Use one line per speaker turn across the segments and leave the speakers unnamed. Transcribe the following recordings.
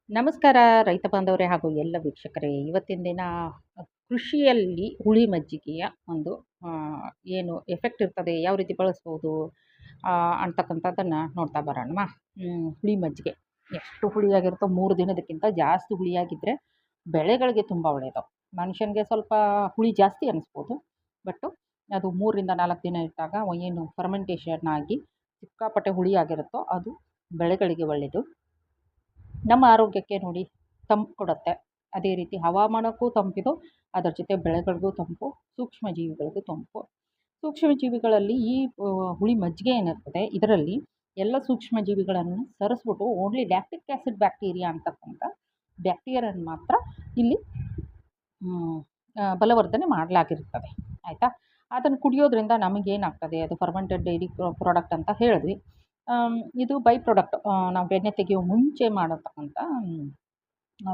ನಮಸ್ಕಾರ ರೈತ ಬಾಂಧವರೇ ಹಾಗೂ ಎಲ್ಲ ವೀಕ್ಷಕರೇ. ಇವತ್ತಿನ ದಿನ ಕೃಷಿಯಲ್ಲಿ ಹುಳಿ ಮಜ್ಜಿಗೆಯ ಒಂದು ಆ, ಏನು ಎಫೆಕ್ಟ್ ಇರ್ತದೆ, ಯಾವ ರೀತಿ ಬಳಸ್ಬೋದು ಅಂತಕ್ಕಂಥದ್ದನ್ನು ನೋಡ್ತಾ ಬರೋಣ. ಹುಳಿ ಮಜ್ಜಿಗೆ ಎಷ್ಟು ಹುಳಿಯಾಗಿರುತ್ತೋ, 3 ದಿನದಕ್ಕಿಂತ ಜಾಸ್ತಿ ಹುಳಿಯಾಗಿದ್ದರೆ ಬೆಳೆಗಳಿಗೆ ತುಂಬ ಒಳ್ಳೆಯದು. ಮನುಷ್ಯನಿಗೆ ಸ್ವಲ್ಪ ಹುಳಿ ಜಾಸ್ತಿ ಅನ್ನಿಸ್ಬೋದು, ಬಟ್ ಅದು 3 ರಿಂದ 4 ದಿನ ಇಟ್ಟಾಗ ಏನು ಫರ್ಮೆಂಟೇಷನ್ ಆಗಿ ಸಿಕ್ಕಾಪಟ್ಟೆ ಹುಳಿಯಾಗಿರುತ್ತೋ ಅದು ಬೆಳೆಗಳಿಗೆ ಒಳ್ಳೆಯದು. ನಮ್ಮ ಆರೋಗ್ಯಕ್ಕೆ ನೋಡಿ ತಂಪು ಕೊಡುತ್ತೆ. ಅದೇ ರೀತಿ ಹವಾಮಾನಕ್ಕೂ ತಂಪಿದು, ಅದರ ಜೊತೆ ಬೆಳೆಗಳಿಗೂ ತಂಪು, ಸೂಕ್ಷ್ಮ ಜೀವಿಗಳಿಗೂ ತಂಪು. ಸೂಕ್ಷ್ಮ ಜೀವಿಗಳಲ್ಲಿ ಈ ಹುಳಿ ಮಜ್ಜಿಗೆ ಏನಿರ್ತದೆ, ಇದರಲ್ಲಿ ಎಲ್ಲ ಸೂಕ್ಷ್ಮ ಜೀವಿಗಳನ್ನು ಸರಿಸ್ಬಿಟ್ಟು ಓನ್ಲಿ ಲ್ಯಾಕ್ಟಿಕ್ ಆ್ಯಸಿಡ್ ಬ್ಯಾಕ್ಟೀರಿಯಾ ಅಂತಕ್ಕಂಥ ಬ್ಯಾಕ್ಟೀರಿಯಾವನ್ನು ಮಾತ್ರ ಇಲ್ಲಿ ಬಲವರ್ಧನೆ ಮಾಡಲಾಗಿರ್ತದೆ. ಆಯಿತಾ? ಅದನ್ನು ಕುಡಿಯೋದ್ರಿಂದ ನಮಗೇನಾಗ್ತದೆ, ಅದು ಫರ್ಮೆಂಟೆಡ್ ಡೈರಿ ಪ್ರಾಡಕ್ಟ್ ಅಂತ ಹೇಳಿದ್ವಿ. ಇದು ಬೈ ಪ್ರಾಡಕ್ಟ್. ನಾವು ಬೆಣ್ಣೆ ತೆಗೆಯೋ ಮುಂಚೆ ಮಾಡತಕ್ಕಂಥ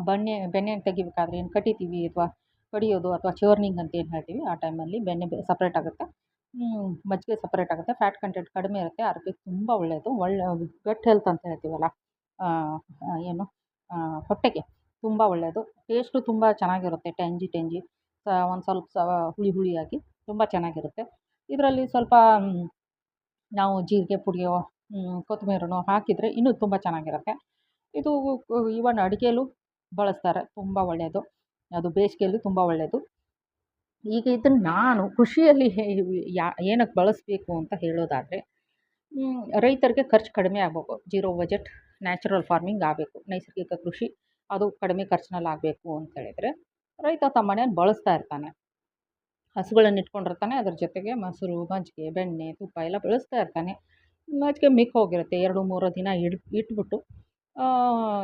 ಬೆಣ್ಣೆ ತೆಗಿಬೇಕಾದ್ರೆ ಏನು ಕಟಿತೀವಿ ಅಥವಾ ಕಡಿಯೋದು ಅಥವಾ ಚರ್ನಿಂಗ್ ಅಂತ ಏನು ಹೇಳ್ತೀವಿ, ಆ ಟೈಮಲ್ಲಿ ಬೆಣ್ಣೆ ಸಪ್ರೇಟ್ ಆಗುತ್ತೆ, ಮಜ್ಜಿಗೆ ಸಪ್ರೇಟ್ ಆಗುತ್ತೆ. ಫ್ಯಾಟ್ ಕಂಟೆಂಟ್ ಕಡಿಮೆ ಇರುತ್ತೆ, ಆರೋಗ್ಯಕ್ಕೆ ತುಂಬ ಒಳ್ಳೆಯದು. ಗಟ್ ಹೆಲ್ತ್ ಅಂತ ಹೇಳ್ತೀವಲ್ಲ, ಏನು ಹೊಟ್ಟೆಗೆ ತುಂಬ ಒಳ್ಳೆಯದು. ಟೇಸ್ಟು ತುಂಬ ಚೆನ್ನಾಗಿರುತ್ತೆ, ಟೆಂಜಿ ಒಂದು ಸ್ವಲ್ಪ ಹುಳಿ ಹುಳಿಯಾಗಿ ತುಂಬ ಚೆನ್ನಾಗಿರುತ್ತೆ. ಇದರಲ್ಲಿ ಸ್ವಲ್ಪ ನಾವು ಜೀರಿಗೆ ಪುಡಿಯೋ ಕೊತ್ತಂಬರಿನೋ ಹಾಕಿದರೆ ಇನ್ನೂ ತುಂಬ ಚೆನ್ನಾಗಿರುತ್ತೆ. ಇದು ಈವನ್ ಅಡುಗೆಯಲ್ಲೂ ಬಳಸ್ತಾರೆ, ತುಂಬ ಒಳ್ಳೆಯದು. ಅದು ಬೇಸಿಗೆಯಲ್ಲಿ ತುಂಬ ಒಳ್ಳೆಯದು. ಈಗ ಇದನ್ನು ನಾನು ಕೃಷಿಯಲ್ಲಿ ಏನಕ್ಕೆ ಬಳಸಬೇಕು ಅಂತ ಹೇಳೋದಾದರೆ, ರೈತರಿಗೆ ಖರ್ಚು ಕಡಿಮೆ ಆಗಬೇಕು. ಜೀರೋ ಬಜೆಟ್ ನ್ಯಾಚುರಲ್ ಫಾರ್ಮಿಂಗ್ ಆಗಬೇಕು, ನೈಸರ್ಗಿಕ ಕೃಷಿ ಅದು ಕಡಿಮೆ ಖರ್ಚಿನಲ್ಲಿ ಆಗಬೇಕು ಅಂತ ಹೇಳಿದರೆ ರೈತ ತಮ್ಮ ಮನೇಲಿ ಬಳಸ್ತಾ ಇರ್ತಾನೆ. ಹಸುಗಳನ್ನು ಇಟ್ಕೊಂಡಿರ್ತಾನೆ, ಅದ್ರ ಜೊತೆಗೆ ಮೊಸರು, ಮಜ್ಜಿಗೆ, ಬೆಣ್ಣೆ, ತುಪ್ಪ ಎಲ್ಲ ಬಳಸ್ತಾ ಇರ್ತಾನೆ. ಮಜ್ಜಿಗೆ ಮಿಕ್ ಹೋಗಿರುತ್ತೆ, 2-3 ದಿನ ಇಟ್ಬಿಟ್ಟು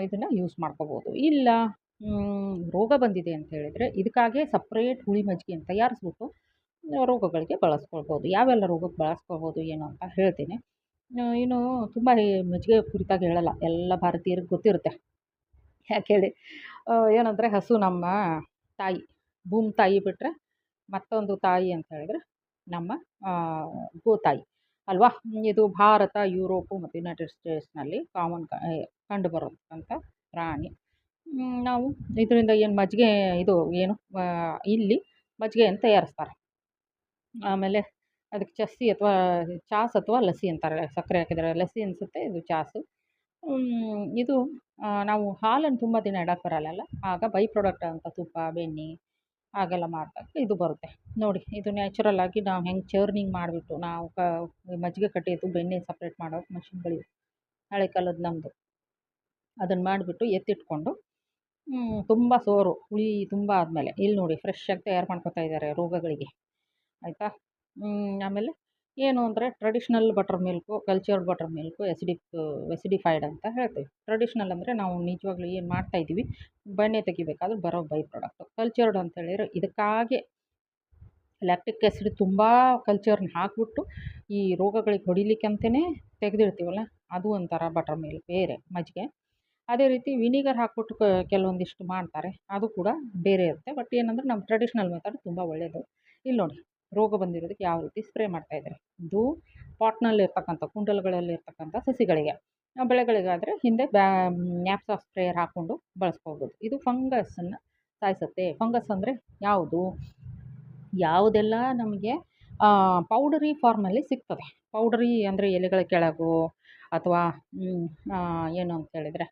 ಇದನ್ನು ಯೂಸ್ ಮಾಡ್ಕೋಬೋದು. ಇಲ್ಲ ರೋಗ ಬಂದಿದೆ ಅಂತ ಹೇಳಿದರೆ ಇದಕ್ಕಾಗೇ ಸಪ್ರೇಟ್ ಹುಳಿ ಮಜ್ಜಿಗೆಯನ್ನು ತಯಾರಿಸ್ಬಿಟ್ಟು ರೋಗಗಳಿಗೆ ಬಳಸ್ಕೊಳ್ಬೋದು. ಯಾವೆಲ್ಲ ರೋಗಕ್ಕೆ ಬಳಸ್ಕೊಳ್ಬೋದು ಏನು ಅಂತ ಹೇಳ್ತೀನಿ. ಇನ್ನು ತುಂಬ ಮಜ್ಜಿಗೆ ಕುರಿತಾಗಿ ಹೇಳಲ್ಲ, ಎಲ್ಲ ಭಾರತೀಯರಿಗೆ ಗೊತ್ತಿರುತ್ತೆ. ಯಾಕೆ ಹೇಳಿ, ಏನಂದರೆ ಹಸು ನಮ್ಮ ತಾಯಿ, ಭೂಮಿ ತಾಯಿ ಬಿಟ್ಟರೆ ಮತ್ತೊಂದು ತಾಯಿ ಅಂತ ಹೇಳಿದರೆ ನಮ್ಮ ಗೋತಾಯಿ ಅಲ್ವಾ. ಇದು ಭಾರತ, ಯುರೋಪು ಮತ್ತು ಯುನೈಟೆಡ್ ಸ್ಟೇಟ್ಸ್ನಲ್ಲಿ ಕಂಡುಬರುವಂಥ ಪ್ರಾಣಿ. ನಾವು ಇದರಿಂದ ಏನು ಮಜ್ಜಿಗೆ ಇದು ಏನು ಇಲ್ಲಿ ಮಜ್ಜಿಗೆಯನ್ನು ತಯಾರಿಸ್ತಾರೆ. ಆಮೇಲೆ ಅದಕ್ಕೆ ಚಸ್ಸಿ ಅಥವಾ ಚಾಸ್ ಅಥವಾ ಲಸ್ಸಿ ಅಂತಾರೆ, ಸಕ್ಕರೆ ಹಾಕಿದರೆ ಲಸ್ಸಿ ಅನಿಸುತ್ತೆ, ಇದು ಚಾಸು. ಇದು ನಾವು ಹಾಲನ್ನು ತುಂಬ ದಿನ ಇಡಕ್ಕೆ ಬರಲ್ಲ, ಆಗ ಬೈ ಪ್ರಾಡಕ್ಟ್ ಅಂತ ತುಪ್ಪ, ಬೆಣ್ಣೆ ಹಾಗೆಲ್ಲ ಮಾಡಿದಾಗ ಇದು ಬರುತ್ತೆ. ನೋಡಿ, ಇದು ನ್ಯಾಚುರಲ್ ಆಗಿ ನಾವು ಹೆಂಗೆ ಚರ್ನಿಂಗ್ ಮಾಡಿಬಿಟ್ಟು ನಾವು ಮಜ್ಜಿಗೆ ಕಟ್ಟಿದ್ದು ಬೆಣ್ಣೆ ಸಪ್ರೇಟ್ ಮಾಡೋ ಮಷಿನ್ಗಳಿವೆ, ಹಳೆ ಕಾಲದ ನಮ್ಮದು. ಅದನ್ನು ಮಾಡಿಬಿಟ್ಟು ಎತ್ತಿಟ್ಕೊಂಡು ತುಂಬ ಸೋರು ಹುಳಿ ತುಂಬ ಆದಮೇಲೆ ಇಲ್ಲಿ ನೋಡಿ ಫ್ರೆಶ್ ಆಗಿ ತಯಾರು ಮಾಡ್ಕೊತಾ ಇದ್ದಾರೆ ರೋಗಗಳಿಗೆ. ಆಯಿತಾ? ಆಮೇಲೆ ಏನು ಅಂದರೆ traditional buttermilk, cultured buttermilk, acidified ಅಂತ ಹೇಳ್ತೀವಿ. ಟ್ರೆಡಿಷ್ನಲ್ ಅಂದರೆ ನಾವು ನಿಜವಾಗ್ಲೂ ಏನು ಮಾಡ್ತಾಯಿದ್ದೀವಿ, ಬೆಣ್ಣೆ ತೆಗಿಬೇಕಾದ್ರೆ ಬರೋ ಬೈ ಪ್ರಾಡಕ್ಟು. ಕಲ್ಚರ್ಡ್ ಅಂತ ಹೇಳಿದರೆ ಇದಕ್ಕಾಗೆ ಲ್ಯಾಕ್ಟಿಕ್ ಆ್ಯಸಿಡ್ ತುಂಬ ಕಲ್ಚರ್ನ ಹಾಕಿಬಿಟ್ಟು ಈ ರೋಗಗಳಿಗೆ ಹೊಡಿಲಿಕ್ಕೆ ಅಂತಲೇ ತೆಗೆದಿಡ್ತೀವಲ್ಲ, ಅದು ಒಂಥರ ಬಟರ್ ಮಿಲ್ಕ್ ಬೇರೆ ಮಜ್ಜಿಗೆ. ಅದೇ ರೀತಿ ವಿನಿಗರ್ ಹಾಕ್ಬಿಟ್ಟು ಕೆಲವೊಂದಿಷ್ಟು ಮಾಡ್ತಾರೆ, ಅದು ಕೂಡ ಬೇರೆ ಇರುತ್ತೆ. ಬಟ್ ಏನಂದರೆ ನಮ್ಮ ಟ್ರೆಡಿಷ್ನಲ್ ಮೆಥಡ್ ತುಂಬ ಒಳ್ಳೆಯದು. ಇಲ್ಲಿ ನೋಡಿ, ರೋಗ ಬಂದಿರೋದಕ್ಕೆ ಯಾವ ರೀತಿ ಸ್ಪ್ರೇ ಮಾಡ್ತಾಯಿದ್ದಾರೆ. ಇದು ಪಾಟ್ನಲ್ಲಿರ್ತಕ್ಕಂಥ ಕುಂಡಲಗಳಲ್ಲಿರ್ತಕ್ಕಂಥ ಸಸಿಗಳಿಗೆ, ಬೆಳೆಗಳಿಗಾದರೆ ಹಿಂದೆ ನ್ಯಾಪ್ಸಾಫ್ ಸ್ಪ್ರೇಯರ್ ಹಾಕ್ಕೊಂಡು ಬಳಸ್ಕೋಬೋದು. ಇದು ಫಂಗಸ್ಸನ್ನು ಸಾಯಿಸುತ್ತೆ. ಫಂಗಸ್ ಅಂದರೆ ಯಾವುದು, ಯಾವುದೆಲ್ಲ ನಮಗೆ ಪೌಡರಿ ಫಾರ್ಮಲ್ಲಿ ಸಿಗ್ತದೆ. ಪೌಡರಿ ಅಂದರೆ ಎಲೆಗಳ ಕೆಳಗೋ ಅಥವಾ ಏನು ಅಂತ ಹೇಳಿದರೆ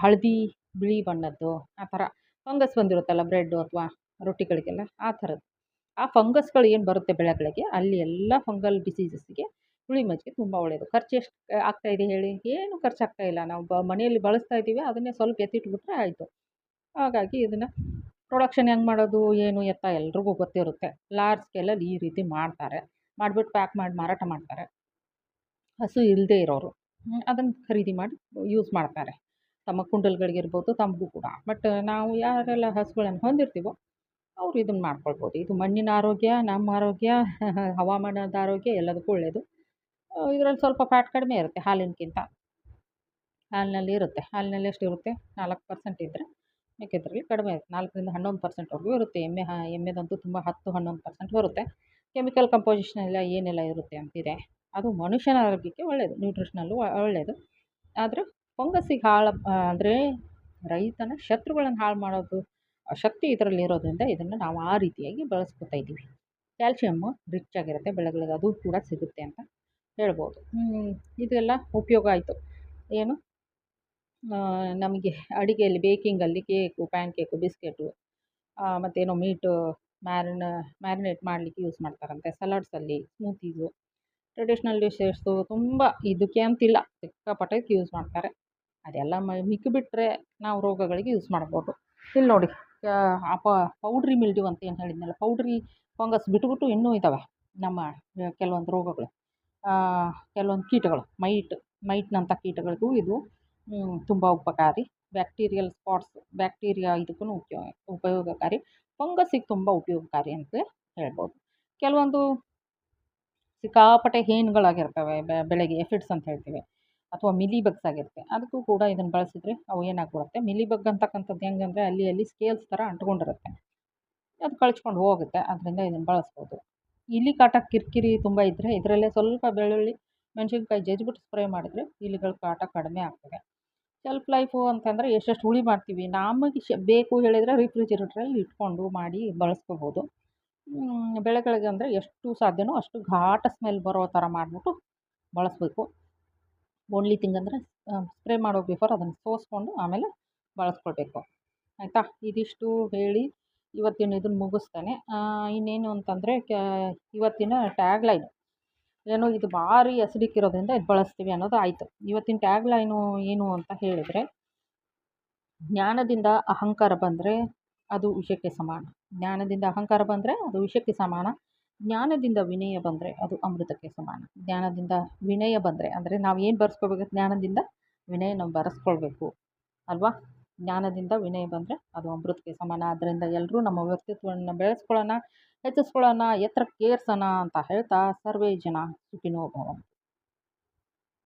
ಹಳದಿ ಬಿಳಿ ಬಣ್ಣದ್ದು ಆ ಥರ ಫಂಗಸ್ ಬಂದಿರುತ್ತಲ್ಲ, ಬ್ರೆಡ್ಡು ಅಥವಾ ರೊಟ್ಟಿಗಳಿಗೆಲ್ಲ ಆ ಥರದ್ದು. ಆ ಫಂಗಸ್ಗಳು ಏನು ಬರುತ್ತೆ ಬೆಳೆಗಳಿಗೆ, ಅಲ್ಲಿ ಎಲ್ಲ ಫಂಗಲ್ ಡಿಸೀಸಸ್ಸಿಗೆ ಹುಳಿ ಮಜ್ಜಿಗೆ ತುಂಬ ಒಳ್ಳೆಯದು. ಖರ್ಚು ಎಷ್ಟು ಆಗ್ತಾಯಿದೆ ಹೇಳಿ? ಏನು ಖರ್ಚಾಗ್ತಾ ಇಲ್ಲ. ನಾವು ಮನೆಯಲ್ಲಿ ಬಳಸ್ತಾ ಇದ್ದೀವಿ, ಅದನ್ನೇ ಸ್ವಲ್ಪ ಎತ್ತಿಟ್ಬಿಟ್ರೆ ಆಯಿತು. ಹಾಗಾಗಿ ಇದನ್ನು ಪ್ರೊಡಕ್ಷನ್ ಹೆಂಗೆ ಮಾಡೋದು ಏನು ಎತ್ತ ಎಲ್ರಿಗೂ ಗೊತ್ತಿರುತ್ತೆ. ಲಾರ್ಜ್ ಸ್ಕೇಲಲ್ಲಿ ಈ ರೀತಿ ಮಾಡ್ತಾರೆ, ಮಾಡಿಬಿಟ್ಟು ಪ್ಯಾಕ್ ಮಾಡಿ ಮಾರಾಟ ಮಾಡ್ತಾರೆ. ಹಸು ಇಲ್ಲದೇ ಇರೋರು ಅದನ್ನು ಖರೀದಿ ಮಾಡಿ ಯೂಸ್ ಮಾಡ್ತಾರೆ, ತಮ್ಮ ಕುಂಡಲ್ಗಳಿಗಿರ್ಬೋದು, ತಮಗೂ ಕೂಡ. ಬಟ್ ನಾವು ಯಾರೆಲ್ಲ ಹಸುಗಳನ್ನು ಹೊಂದಿರ್ತೀವೋ ಅವರು ಇದನ್ನು ಮಾಡ್ಕೊಳ್ಬೋದು. ಇದು ಮಣ್ಣಿನ ಆರೋಗ್ಯ, ನಮ್ಮ ಆರೋಗ್ಯ, ಹವಾಮಾನದ ಆರೋಗ್ಯ ಎಲ್ಲದಕ್ಕೂ ಒಳ್ಳೆಯದು. ಇದರಲ್ಲಿ ಸ್ವಲ್ಪ ಫ್ಯಾಟ್ ಕಡಿಮೆ ಇರುತ್ತೆ ಹಾಲಿನಕ್ಕಿಂತ. ಹಾಲಿನಲ್ಲಿ ಇರುತ್ತೆ, ಹಾಲಿನಲ್ಲಿ ಎಷ್ಟಿರುತ್ತೆ, 4% ಇದ್ದರೆ ಮಿಕ್ಕಿದ್ರಲ್ಲಿ ಕಡಿಮೆ ಇರುತ್ತೆ, 4-11%ವರೆಗೂ ಇರುತ್ತೆ. ಎಮ್ಮೆದಂತೂ ತುಂಬ 10-11% ಬರುತ್ತೆ. ಕೆಮಿಕಲ್ ಕಂಪೋಸಿಷನ್ ಎಲ್ಲ ಏನೆಲ್ಲ ಇರುತ್ತೆ ಅಂತಿದೆ, ಅದು ಮನುಷ್ಯನ ಆರೋಗ್ಯಕ್ಕೆ ಒಳ್ಳೆಯದು, ನ್ಯೂಟ್ರಿಷನಲ್ಲೂ ಒಳ್ಳೆಯದು. ಆದರೆ ಫಂಗಸ್ಸಿಗೆ ಅಂದರೆ ರೈತನ ಶತ್ರುಗಳನ್ನು ಹಾಳು ಮಾಡೋದು ಶಕ್ತಿ ಇದರಲ್ಲಿರೋದ್ರಿಂದ ಇದನ್ನು ನಾವು ಆ ರೀತಿಯಾಗಿ ಬಳಸ್ಕೊತಾ ಇದ್ದೀವಿ. ಕ್ಯಾಲ್ಶಿಯಮ್ಮು ರಿಚ್ ಆಗಿರುತ್ತೆ ಬೆಳೆಗಳಿಗೆ, ಅದು ಕೂಡ ಸಿಗುತ್ತೆ ಅಂತ ಹೇಳ್ಬೋದು. ಇದೆಲ್ಲ ಉಪಯೋಗ ಆಯಿತು. ಏನು ನಮಗೆ ಅಡಿಗೆಯಲ್ಲಿ ಬೇಕಿಂಗಲ್ಲಿ ಕೇಕು, ಪ್ಯಾನ್ ಕೇಕು, ಬಿಸ್ಕೆಟು ಮತ್ತೇನೋ ಮೀಟು ಮ್ಯಾರಿನೇಟ್ ಮಾಡಲಿಕ್ಕೆ ಯೂಸ್ ಮಾಡ್ತಾರಂತೆ. ಸಲಾಡ್ಸಲ್ಲಿ, ಸ್ಮೂತೀಸು, ಟ್ರೆಡಿಷ್ನಲ್ ಡಿಶಸ್ಸು ತುಂಬ ಇದಕ್ಕೆ ಅಂತಿಲ್ಲ, ಸಿಕ್ಕಾಪಟ್ಟೆ ಯೂಸ್ ಮಾಡ್ತಾರೆ. ಅದೆಲ್ಲ ಮಿಕ್ಕಿಬಿಟ್ರೆ ನಾವು ರೋಗಗಳಿಗೆ ಯೂಸ್ ಮಾಡ್ಬೋದು. ಇಲ್ಲಿ ನೋಡಿ ಪೌಡ್ರಿ ಮಿಲ್ಡ್ಯೂ ಅಂತ ಏನು ಹೇಳಿದ್ನಲ್ಲ, ಪೌಡ್ರಿ ಫಂಗಸ್ ಬಿಟ್ಟು ಇನ್ನೂ ಇದ್ದಾವೆ ನಮ್ಮ ಕೆಲವೊಂದು ರೋಗಗಳು, ಕೆಲವೊಂದು ಕೀಟಗಳು, ಮೈಟ್ನಂಥ ಕೀಟಗಳಿಗೂ ಇದು ತುಂಬ ಉಪಕಾರಿ. ಬ್ಯಾಕ್ಟೀರಿಯಲ್ ಸ್ಪಾಟ್ಸ್, ಬ್ಯಾಕ್ಟೀರಿಯಾ ಇದಕ್ಕೂ ಉಪಯೋಗಕಾರಿ, ಫಂಗಸ್ಸಿಗೆ ತುಂಬ ಉಪಯೋಗಕಾರಿ ಅಂತ ಹೇಳ್ಬೋದು. ಕೆಲವೊಂದು ಸಿಕ್ಕಾಪಟ್ಟೆ ಹೇನುಗಳಾಗಿರ್ತವೆ ಬೆಳೆಗೆ, ಎಫಿಡ್ಸ್ ಅಂತ ಹೇಳ್ತೀವಿ, ಅಥವಾ ಮಿಲಿ ಬಗ್ಸ್ ಆಗಿರುತ್ತೆ, ಅದಕ್ಕೂ ಕೂಡ ಇದನ್ನು ಬಳಸಿದರೆ ಅವು ಏನಾಗ್ಬಿಡುತ್ತೆ, ಮಿಲಿ ಬಗ್ ಅಂತಕ್ಕಂಥದ್ದು ಹೆಂಗಂದರೆ ಅಲ್ಲಿ ಸ್ಕೇಲ್ಸ್ ಥರ ಅಂಟ್ಕೊಂಡಿರುತ್ತೆ, ಅದು ಕಳ್ಚ್ಕೊಂಡು ಹೋಗುತ್ತೆ. ಅದರಿಂದ ಇದನ್ನು ಬಳಸ್ಬೋದು. ಇಲಿ ಕಾಟ ಕಿರಿಕಿರಿ ತುಂಬ ಇದ್ದರೆ ಇದರಲ್ಲೇ ಸ್ವಲ್ಪ ಬೆಳ್ಳುಳ್ಳಿ, ಮೆಣಸಿನ್ಕಾಯಿ ಜಜ್ಜಿಬಿಟ್ಟು ಸ್ಪ್ರೇ ಮಾಡಿದರೆ ಇಲಿಗಳ ಕಾಟ ಕಡಿಮೆ ಆಗ್ತದೆ. ಶೆಲ್ಫ್ ಲೈಫು ಅಂತಂದರೆ ಎಷ್ಟೆಷ್ಟು ಹುಳಿ ಮಾಡ್ತೀವಿ, ನಮಗೆ ಬೇಕು ಹೇಳಿದರೆ ರಿಫ್ರಿಜಿರೇಟ್ರಲ್ಲಿ ಇಟ್ಕೊಂಡು ಮಾಡಿ ಬಳಸ್ಕೋಬೋದು. ಬೆಳೆಗಳಿಗೆ ಅಂದರೆ ಎಷ್ಟು ಸಾಧ್ಯನೋ ಅಷ್ಟು ಘಾಟ ಸ್ಮೆಲ್ ಬರೋ ಥರ ಮಾಡಿಬಿಟ್ಟು ಬಳಸಬೇಕು. ಓನ್ಲಿ ಥಿಂಗ್ ಅಂದರೆ ಸ್ಪ್ರೇ ಮಾಡೋ ಬಿಫೋರ್ ಅದನ್ನು ಸೋಸ್ಕೊಂಡು ಆಮೇಲೆ ಬಳಸ್ಕೊಳ್ಬೇಕು. ಆಯಿತಾ? ಇದಿಷ್ಟು ಹೇಳಿ ಇವತ್ತಿನ ಇದನ್ನು ಮುಗಿಸ್ತೇನೆ. ಇನ್ನೇನು ಅಂತಂದರೆ ಇವತ್ತಿನ ಟ್ಯಾಗ್ಲೈನು ಏನು, ಇದು ಭಾರಿ ಅಸಿಡಿಕ್ ಇರೋದ್ರಿಂದ ಇದು ಬಳಸ್ತೀವಿ ಅನ್ನೋದು ಆಯಿತು. ಇವತ್ತಿನ ಟ್ಯಾಗ್ಲೈನು ಏನು ಅಂತ ಹೇಳಿದರೆ, ಜ್ಞಾನದಿಂದ ಅಹಂಕಾರ ಬಂದರೆ ಅದು ವಿಷಕ್ಕೆ ಸಮಾನ. ಜ್ಞಾನದಿಂದ ಅಹಂಕಾರ ಬಂದರೆ ಅದು ವಿಷಕ್ಕೆ ಸಮಾನ. ಜ್ಞಾನದಿಂದ ವಿನಯ ಬಂದರೆ ಅದು ಅಮೃತಕ್ಕೆ ಸಮಾನ. ಜ್ಞಾನದಿಂದ ವಿನಯ ಬಂದರೆ ಅಂದರೆ ನಾವು ಏನು ಬರೆಸ್ಕೋಬೇಕು, ಜ್ಞಾನದಿಂದ ವಿನಯ ನಾವು ಬರೆಸ್ಕೊಳ್ಬೇಕು ಅಲ್ವಾ? ಜ್ಞಾನದಿಂದ ವಿನಯ ಬಂದರೆ ಅದು ಅಮೃತಕ್ಕೆ ಸಮಾನ. ಆದ್ದರಿಂದ ಎಲ್ಲರೂ ನಮ್ಮ ವ್ಯಕ್ತಿತ್ವವನ್ನು ಬೆಳೆಸ್ಕೊಳ್ಳೋಣ, ಹೆಚ್ಚಿಸ್ಕೊಳ್ಳೋಣ, ಎತ್ತರಕ್ಕೆ ಏರ್ಸೋಣ ಅಂತ ಹೇಳ್ತಾ ಸರ್ವೇ ಜನ ಸುಖಿನೋ ಭವಂತು.